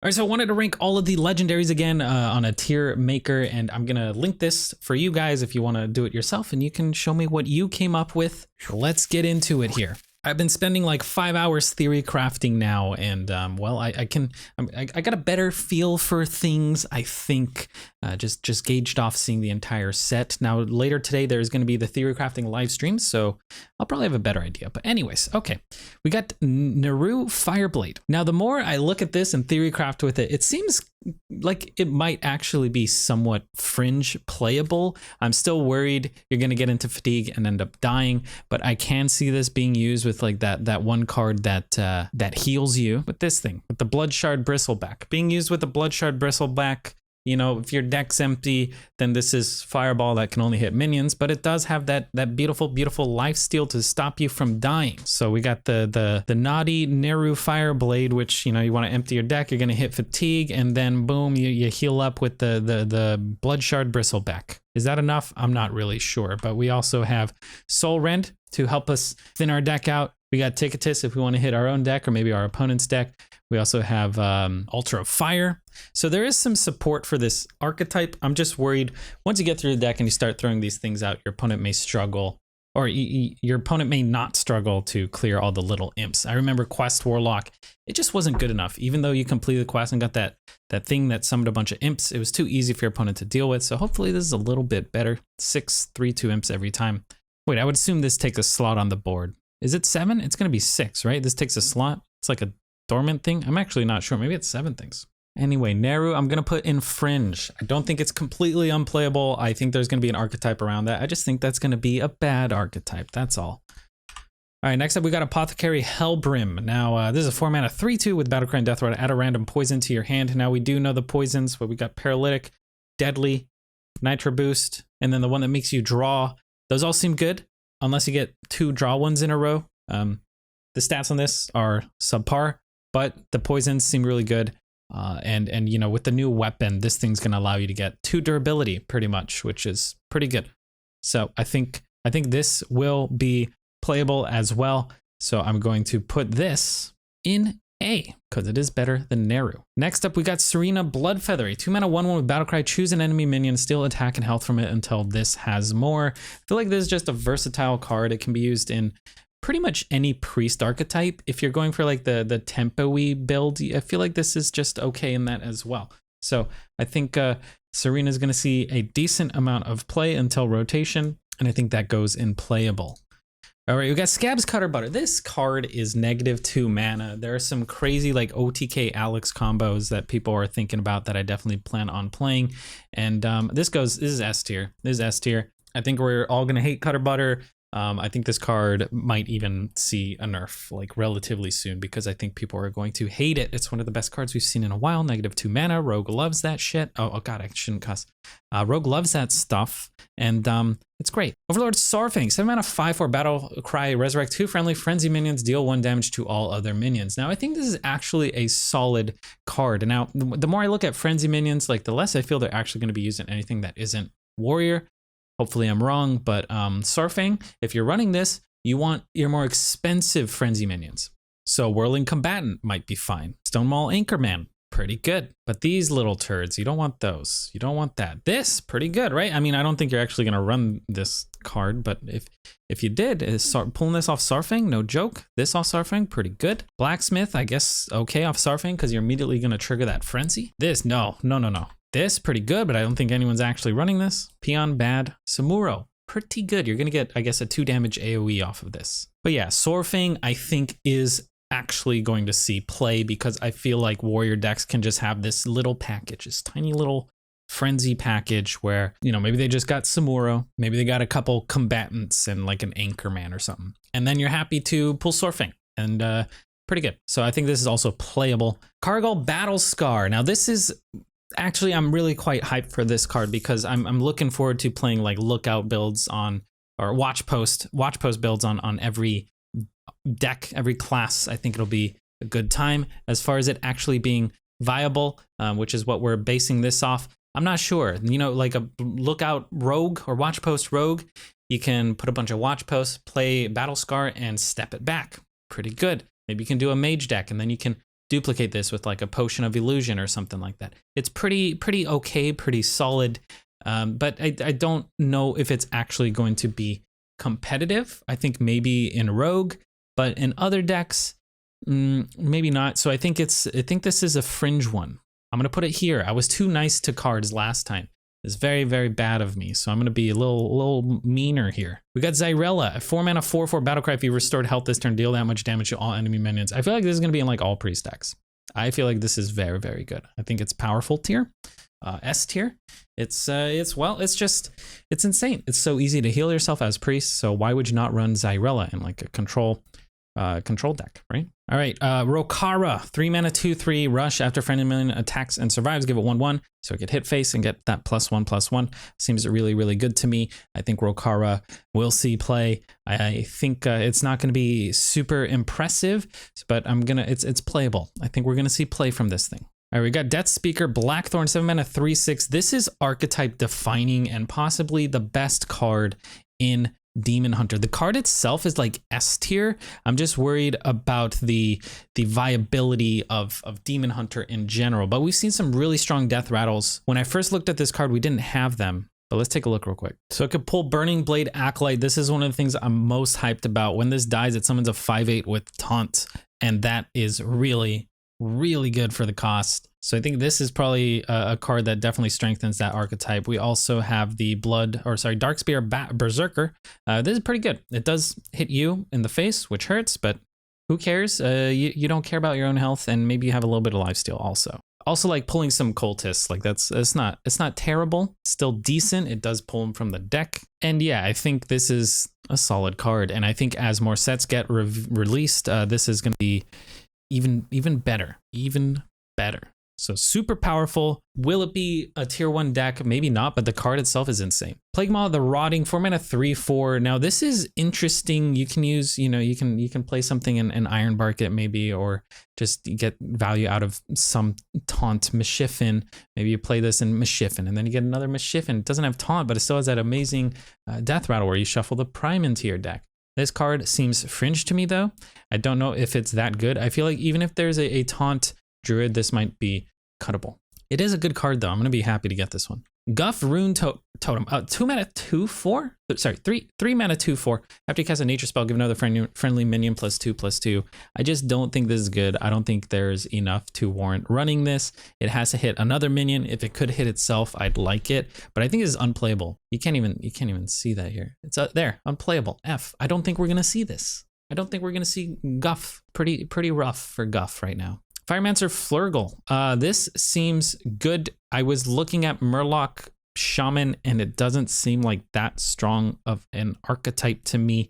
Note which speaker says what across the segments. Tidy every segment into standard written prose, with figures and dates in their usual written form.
Speaker 1: All right, so I wanted to rank all of the legendaries again on a tier maker, and I'm gonna link this for you guys if you want to do it yourself, and you can show me what you came up with. Let's get into it here. I've been spending like 5 hours theory crafting now, and well, I got a better feel for things, I think, just gauged off seeing the entire set. Now later today there's going to be the theory crafting live stream, so I'll probably have a better idea. But anyways, okay, we got Naru Fireblade. Now the more I look at this and theory craft with it, it seems like it might actually be somewhat fringe playable. I'm still worried you're going to get into fatigue and end up dying, but I can see this being used with like that one card that heals you with this thing, with the Bloodshard Bristleback. Being used with the Bloodshard Bristleback, you know, if your deck's empty, then this is Fireball that can only hit minions, but it does have that beautiful lifesteal to stop you from dying. So we got the naughty Naru Fireblade, which, you know, you want to empty your deck, you're going to hit fatigue, and then boom, you heal up with the Bloodshard Bristleback. Is that enough? I'm not really sure, but we also have Soul Rend to help us thin our deck out. We got Ticketus if we want to hit our own deck or maybe our opponent's deck. We also have Altar of Fire. So there is some support for this archetype. I'm just worried once you get through the deck and you start throwing these things out, your opponent may struggle, or your opponent may not struggle to clear all the little imps. I remember Quest Warlock, it just wasn't good enough. Even though you completed the quest and got that thing that summoned a bunch of imps, it was too easy for your opponent to deal with. So hopefully this is a little bit better. 6, 3, 2 imps every time. Wait, I would assume this takes a slot on the board. Is it 7? It's going to be 6, right? This takes a slot. It's like a dormant thing. I'm actually not sure. Maybe it's 7 things. Anyway, Naru, I'm going to put in Fringe. I don't think it's completely unplayable. I think there's going to be an archetype around that. I just think that's going to be a bad archetype. That's all. All right, next up, we got Apothecary Hellbrim. Now, this is a 4-mana 3/2 with Battlecry and Death Rod. Add a random poison to your hand. Now, we do know the poisons, but we got Paralytic, Deadly, Nitro Boost, and then the one that makes you draw. Those all seem good, unless you get 2 draw ones in a row. The stats on this are subpar, but the poisons seem really good. And you know, with the new weapon, this thing's going to allow you to get 2 durability pretty much, which is pretty good. So I think this will be playable as well. So I'm going to put this in A because it is better than Naru. Next up, we got Serena Bloodfeather, a 2-mana 1/1 with Battlecry. Choose an enemy minion, steal attack and health from it until this has more. I feel like this is just a versatile card. It can be used in pretty much any priest archetype. If you're going for like the tempo-y build, I feel like this is just okay in that as well. So I think Serena is going to see a decent amount of play until rotation, and I think that goes in playable. All right, we got Scab's Cutter Butter. This card is -2 mana. There are some crazy like OTK Alex combos that people are thinking about that I definitely plan on playing. And this is S tier. This is S tier. I think we're all going to hate Cutter Butter. I think this card might even see a nerf like relatively soon because I think people are going to hate it. It's one of the best cards we've seen in a while. -2 mana. Rogue loves that shit. Oh god, I shouldn't cuss. Rogue loves that stuff, and it's great. Overlord Sarfang, 7 mana 5/4 Battle Cry. Resurrect 2 friendly frenzy minions. Deal 1 damage to all other minions. Now I think this is actually a solid card. Now the more I look at frenzy minions, like the less I feel they're actually going to be used in anything that isn't warrior. Hopefully I'm wrong, but Sarfang, if you're running this, you want your more expensive frenzy minions. So Whirling Combatant might be fine. Stonemaul Anchorman, pretty good. But these little turds, you don't want those. You don't want that. This, pretty good, right? I mean, I don't think you're actually going to run this card, but if you did, pulling this off Sarfang, no joke. This off Sarfang, pretty good. Blacksmith, I guess, okay off Sarfang because you're immediately going to trigger that frenzy. This, no. This, pretty good, but I don't think anyone's actually running this. Peon, bad. Samuro, pretty good. You're going to get, I guess, a 2 damage AoE off of this. But yeah, Sarfang, I think, is actually going to see play because I feel like warrior decks can just have this little package, this tiny little frenzy package where, you know, maybe they just got Samuro, maybe they got a couple combatants and like an Anchorman or something. And then you're happy to pull Sarfang. And pretty good. So I think this is also playable. Kargal Battle Scar. Now this is... Actually, I'm really quite hyped for this card because I'm looking forward to playing like lookout builds on, or watch post builds on every deck, every class. I think it'll be a good time. As far as it actually being viable, which is what we're basing this off, I'm not sure. You know, like a lookout rogue or watch post rogue, you can put a bunch of watch posts, play Battle Scar, and step it back. Pretty good. Maybe you can do a mage deck, and then you can duplicate this with like a potion of illusion or something like that. It's pretty okay, pretty solid. But I don't know if it's actually going to be competitive. I think maybe in Rogue, but in other decks, maybe not. So I think this is a fringe one. I'm gonna put it here. I was too nice to cards last time. It's very, very bad of me. So I'm gonna be a little meaner here. We got Xyrella, a 4-mana 4/4 battlecry. If you restored health this turn, deal that much damage to all enemy minions. I feel like this is gonna be in like all priest decks. I feel like this is very, very good. I think it's powerful tier, S tier. It's insane. It's so easy to heal yourself as priest. So why would you not run Xyrella in like a control deck, right? All right, Rokara, 3-mana 2/3 rush. After friendly minion attacks and survives, give it 1/1, so it could hit face and get that +1/+1. Seems really, really good to me. I think Rokara will see play. I think it's not going to be super impressive, but it's playable. I think we're gonna see play from this thing. All right, we got Death Speaker, Blackthorn, 7-mana 3/6. This is archetype defining and possibly the best card in Demon Hunter. The card itself is like S tier. I'm just worried about the viability of Demon Hunter in general, but we've seen some really strong death rattles. When I first looked at this card, we didn't have them, but let's take a look real quick. So it could pull Burning Blade Acolyte. This is one of the things I'm most hyped about. When this dies, it summons a 5/8 with Taunt, and that is really, really good for the cost. So I think this is probably a card that definitely strengthens that archetype. We also have the Darkspear Berserker. This is pretty good. It does hit you in the face, which hurts, but who cares? You don't care about your own health, and maybe you have a little bit of lifesteal also. Also, like pulling some cultists, like it's not terrible. It's still decent. It does pull them from the deck, and yeah, I think this is a solid card. And I think as more sets get released, this is going to be even better. So super powerful. Will it be a tier 1 deck? Maybe not, but the card itself is insane. Plague Maw the Rotting, 4-mana 3/4. Now this is interesting. You can use, you can play something in Ironbark it maybe, or just get value out of some Taunt Mischiffin. Maybe you play this in Mischiffin, and then you get another Mischiffin. It doesn't have Taunt, but it still has that amazing death rattle where you shuffle the Prime into your deck. This card seems fringe to me though. I don't know if it's that good. I feel like even if there's a Taunt Druid, this might be cuttable. It is a good card though. I'm gonna be happy to get this one. Guff Rune Totem, 2-mana 2/4. Sorry, 3-mana 2/4. After you cast a nature spell, give another friendly minion +2/+2. I just don't think this is good. I don't think there's enough to warrant running this. It has to hit another minion. If it could hit itself, I'd like it, but I think it's unplayable. You can't even see that here. It's there, unplayable. F. I don't think we're gonna see this. I don't think we're gonna see Guff. Pretty rough for Guff right now. Firemancer Flurgle. This seems good. I was looking at Murloc Shaman, and it doesn't seem like that strong of an archetype to me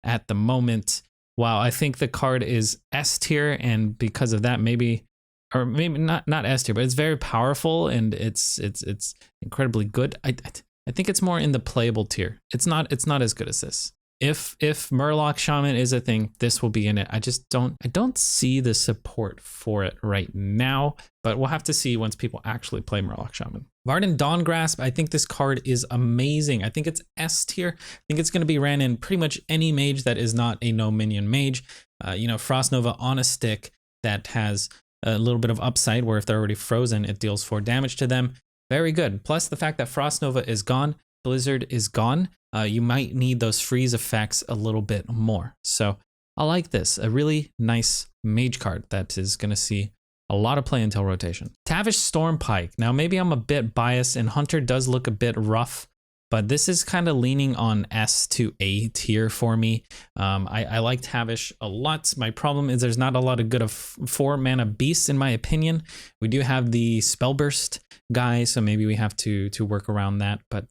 Speaker 1: at the moment. Wow, I think the card is S tier, and because of that, maybe not S tier, but it's very powerful and it's incredibly good. I think it's more in the playable tier. It's not as good as this. If Murloc Shaman is a thing, this will be in it. I don't see the support for it right now, but we'll have to see once people actually play Murloc Shaman. Varden Dawn Grasp, I think this card is amazing. I think it's S tier. I think it's going to be ran in pretty much any mage that is not a no minion mage. Frost Nova on a stick that has a little bit of upside where if they're already frozen, it deals 4 damage to them. Very good. Plus the fact that Frost Nova is gone, Blizzard is gone. You might need those freeze effects a little bit more. So I like this. A really nice mage card that is going to see a lot of play until rotation. Tavish Stormpike. Now maybe I'm a bit biased, and Hunter does look a bit rough, but this is kind of leaning on S to A tier for me. I like Tavish a lot. My problem is there's not a lot of good of 4-mana beasts in my opinion. We do have the Spellburst guy, so maybe we have to work around that. But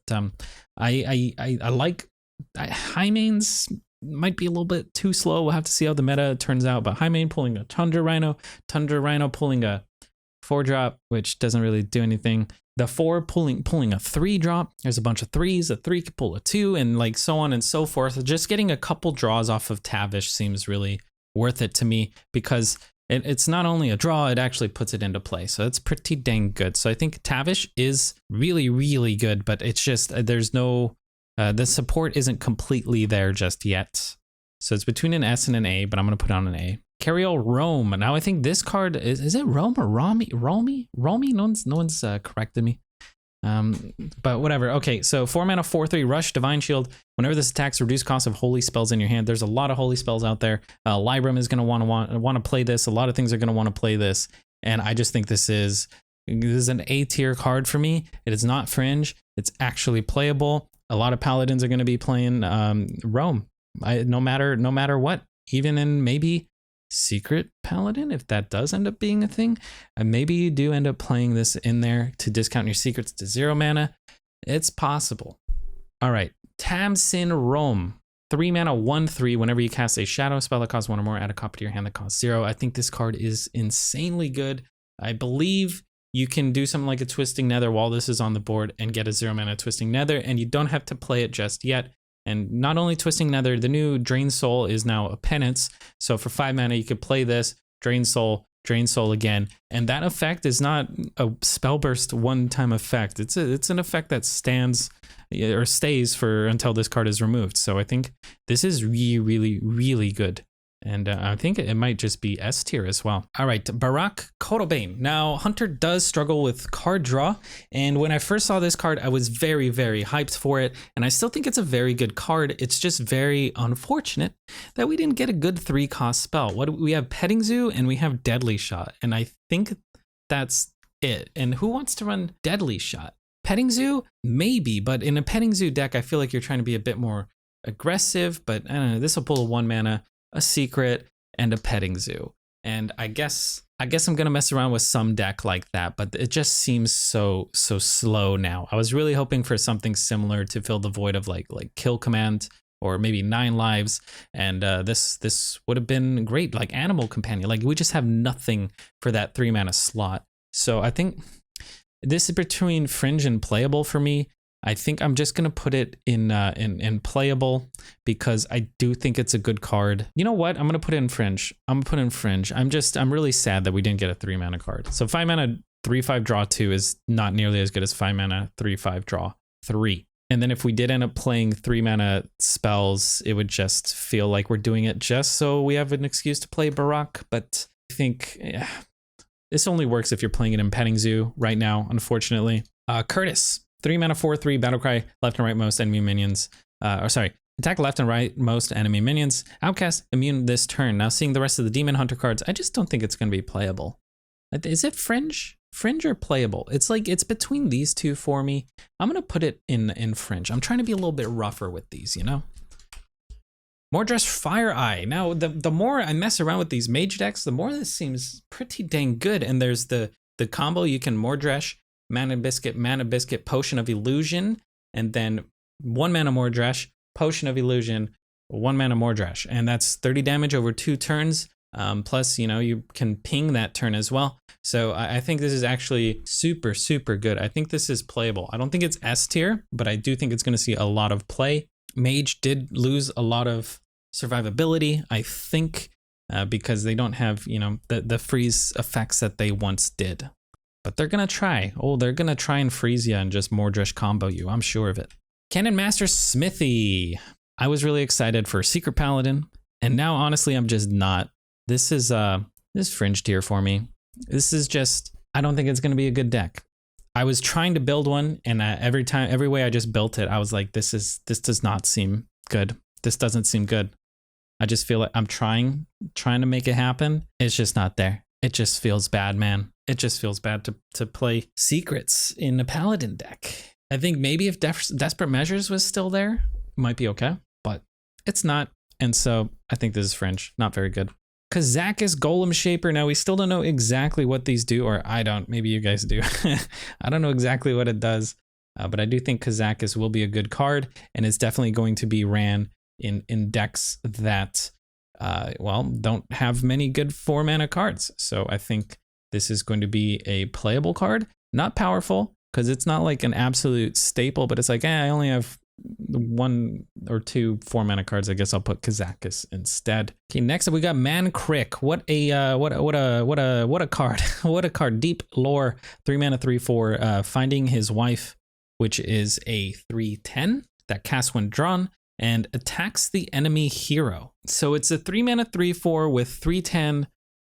Speaker 1: I like High Mains might be a little bit too slow. We'll have to see how the meta turns out. But High Main pulling a Tundra Rhino pulling a 4-drop, which doesn't really do anything. The 4 pulling a 3-drop. There's a bunch of 3s. A 3 could pull a 2, and like so on and so forth. Just getting a couple draws off of Tavish seems really worth it to me, because it's not only a draw, it actually puts it into play. So it's pretty dang good. So I think Tavish is really, really good, but it's just there's no the support isn't completely there just yet. So it's between an S and an A, but I'm going to put on an A. Carriol Rome. Now I think this card is it Rome or Romy? No one's corrected me. But whatever. Okay, so 4 mana, 4/3 rush, divine shield. Whenever this attacks, reduce cost of holy spells in your hand. There's a lot of holy spells out there. Libram is gonna want to play this. A lot of things are gonna want to play this, and I just think this is an A tier card for me. It is not fringe. It's actually playable. A lot of paladins are gonna be playing Rome. No matter what, even in maybe Secret Paladin, if that does end up being a thing, and maybe you do end up playing this in there to discount your secrets to 0 mana. It's possible. All right, Tamsin Rome, 3 mana, 1/3. Whenever you cast a shadow spell that costs 1 or more, add a copy to your hand that costs 0. I think this card is insanely good. I believe you can do something like a Twisting Nether while this is on the board and get a 0 mana Twisting Nether, and you don't have to play it just yet. And not only Twisting Nether, the new Drain Soul is now a penance. So for 5 mana, you could play this, Drain Soul again. And that effect is not a spell burst one-time effect. It's an effect that stands or stays for until this card is removed. So I think this is really good. And I think it might just be S tier as well. All right, Barak Kotobane. Now, Hunter does struggle with card draw. And when I first saw this card, I was very hyped for it. And I still think it's a very good card. It's just very unfortunate that we didn't get a good 3-cost spell. We have Petting Zoo and we have Deadly Shot. And I think that's it. And who wants to run Deadly Shot? Petting Zoo? Maybe, but in a Petting Zoo deck, I feel like you're trying to be a bit more aggressive. But I don't know, this will pull a 1 mana. A secret, and a Petting Zoo. And I guess I'm gonna mess around with some deck like that, but it just seems so slow now. I was really hoping for something similar to fill the void of like Kill Command or maybe 9 lives, and this would have been great, like Animal Companion. Like we just have nothing for that 3 mana slot. So I think this is between fringe and playable for me. I think I'm just gonna put it in playable because I do think it's a good card. You know what? I'm gonna put it in fringe. I'm really sad that we didn't get a 3 mana card. So 5 mana 3/5 draw 2 is not nearly as good as 5 mana 3/5 draw 3. And then if we did end up playing 3 mana spells, it would just feel like we're doing it just so we have an excuse to play Barak. But I think this only works if you're playing it in Petting Zoo right now, unfortunately. Curtis. 3 mana 4/3 Battlecry, left and right most enemy minions. Attack left and right most enemy minions. Outcast immune this turn. Now seeing the rest of the Demon Hunter cards, I just don't think it's going to be playable. Is it fringe? Fringe or playable? It's like it's between these two for me. I'm gonna put it in fringe. I'm trying to be a little bit rougher with these, you know. Mordresh Fire Eye. Now the more I mess around with these mage decks, the more this seems pretty dang good. And there's the combo you can Mordresh. Mana Biscuit, Potion of Illusion, and then 1 mana Mordresh, Potion of Illusion, 1 mana Mordresh, and that's 30 damage over 2 turns. Plus, you know, you can ping that turn as well. So I think this is actually super good. I think this is playable. I don't think it's S tier, but I do think it's going to see a lot of play. Mage did lose a lot of survivability, I think, because they don't have, you know, the freeze effects that they once did. But they're gonna try. Oh, they're gonna try and freeze you and just Mordresh combo you. I'm sure of it. Cannon Master Smithy. I was really excited for Secret Paladin, and now honestly, I'm just not. This is fringe tier for me. This is just. I don't think it's gonna be a good deck. I was trying to build one, and every way I just built it, I was like, this does not seem good. This doesn't seem good. I just feel like I'm trying to make it happen. It's just not there. It just feels bad, man. It just feels bad to play secrets in a Paladin deck. I think maybe if Desperate Measures was still there, it might be okay, but it's not. And so I think this is fringe, not very good. Kazakis Golem Shaper. Now we still don't know exactly what these do, or I don't, maybe you guys do. I don't know exactly what it does, but I do think Kazakis will be a good card, and it's definitely going to be ran in decks that, don't have many good 4 mana cards. So I think this is going to be a playable card, not powerful, because it's not like an absolute staple, but it's like, I only have 1 or 2 4 mana cards. I guess I'll put Kazakis instead. Okay, next up we got Man Crick. What a card. What a card. Deep Lore, 3 mana 3/4, Finding His Wife, which is a 3/10 that casts when drawn and attacks the enemy hero. So it's a 3-mana 3/4 with 3/10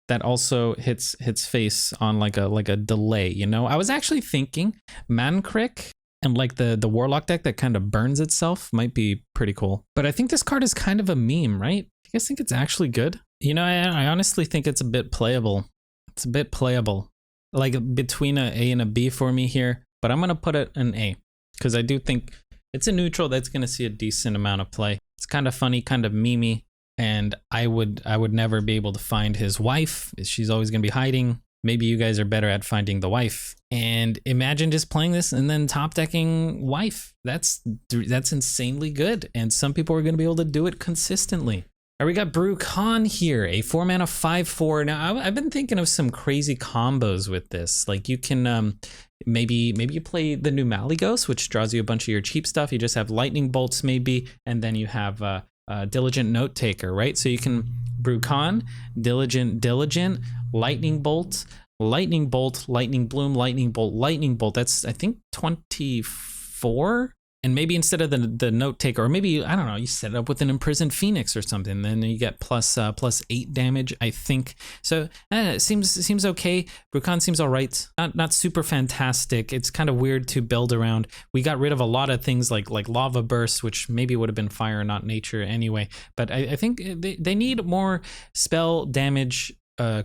Speaker 1: that also hits face on like a delay, you know? I was actually thinking Mancrick and like the Warlock deck that kind of burns itself might be pretty cool. But I think this card is kind of a meme, right? You guys think it's actually good? You know, I honestly think it's a bit playable. It's a bit playable. Like between a A and a B for me here, but I'm gonna put it an A because I do think it's a neutral that's gonna see a decent amount of play. It's kind of funny, kind of memey, and I would never be able to find his wife. She's always gonna be hiding. Maybe you guys are better at finding the wife. And imagine just playing this and then top decking wife. That's insanely good. And some people are gonna be able to do it consistently. All right, we got Brew Khan here, a 4-mana 5/4. Now I've been thinking of some crazy combos with this. Like you can maybe you play the new Malygos, which draws you a bunch of your cheap stuff. You just have lightning bolts maybe, and then you have Diligent Note Taker, right? So you can Brew Khan, Diligent, Lightning Bolt, Lightning Bolt, Lightning Bloom, Lightning Bolt, Lightning Bolt. That's I think 24. And maybe instead of the Note Taker, or maybe, I don't know, you set it up with an Imprisoned Phoenix or something, then you get plus 8 damage, I think. So it seems okay. Brew Khan seems all right. Not super fantastic. It's kind of weird to build around. We got rid of a lot of things like Lava Burst, which maybe would have been fire, not nature anyway. But I think they need more spell damage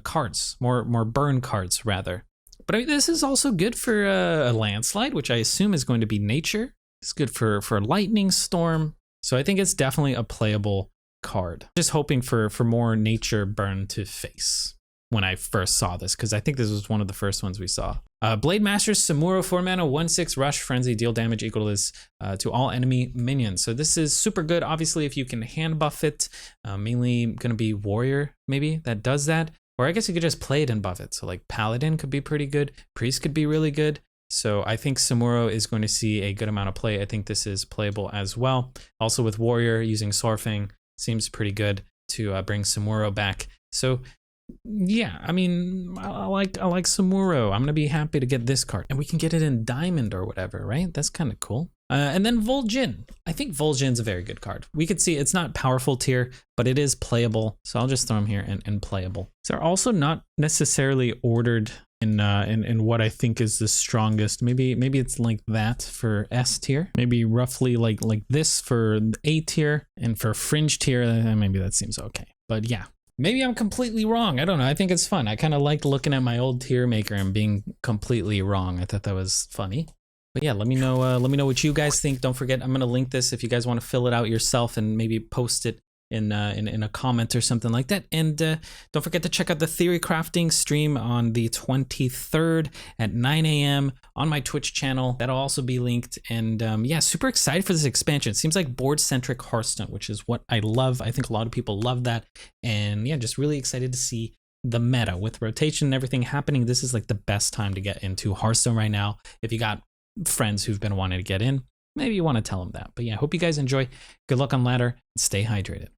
Speaker 1: cards, more burn cards rather. But I mean, this is also good for a landslide, which I assume is going to be nature. It's good for Lightning Storm. So I think it's definitely a playable card. Just hoping for more nature burn to face when I first saw this, because I think this was one of the first ones we saw. Blade Master Samuro 4-mana 1/6 rush frenzy, deal damage equal to this to all enemy minions. So this is super good. Obviously, if you can hand buff it, mainly gonna be Warrior maybe that does that. Or I guess you could just play it and buff it. So like Paladin could be pretty good. Priest could be really good. So I think Samuro is going to see a good amount of play. I think this is playable as well. Also with Warrior using Sorfang seems pretty good to bring Samuro back. So yeah, I mean, I like Samuro. I'm gonna be happy to get this card, and we can get it in Diamond or whatever, right? That's kind of cool. And then Vol'jin. I think Vol'jin's a very good card. We could see it's not powerful tier, but it is playable. So I'll just throw him here and playable. So they're also not necessarily ordered in what I think is the strongest. Maybe it's like that for S tier. Maybe roughly like this for A tier, and for fringe tier, maybe that seems okay. But yeah. Maybe I'm completely wrong. I don't know. I think it's fun. I kind of like looking at my old tier maker and being completely wrong. I thought that was funny. But yeah, let me know what you guys think. Don't forget, I'm gonna link this if you guys want to fill it out yourself and maybe post it in a comment or something like that. And don't forget to check out the theory crafting stream on the 23rd at 9 a.m. on my Twitch channel. That'll also be linked. And yeah, super excited for this expansion. It seems like board-centric Hearthstone, which is what I love. I think a lot of people love that. And yeah, just really excited to see the meta with rotation and everything happening. This is like the best time to get into Hearthstone right now. If you got friends who've been wanting to get in, maybe you want to tell them that. But yeah, hope you guys enjoy. Good luck on ladder and stay hydrated.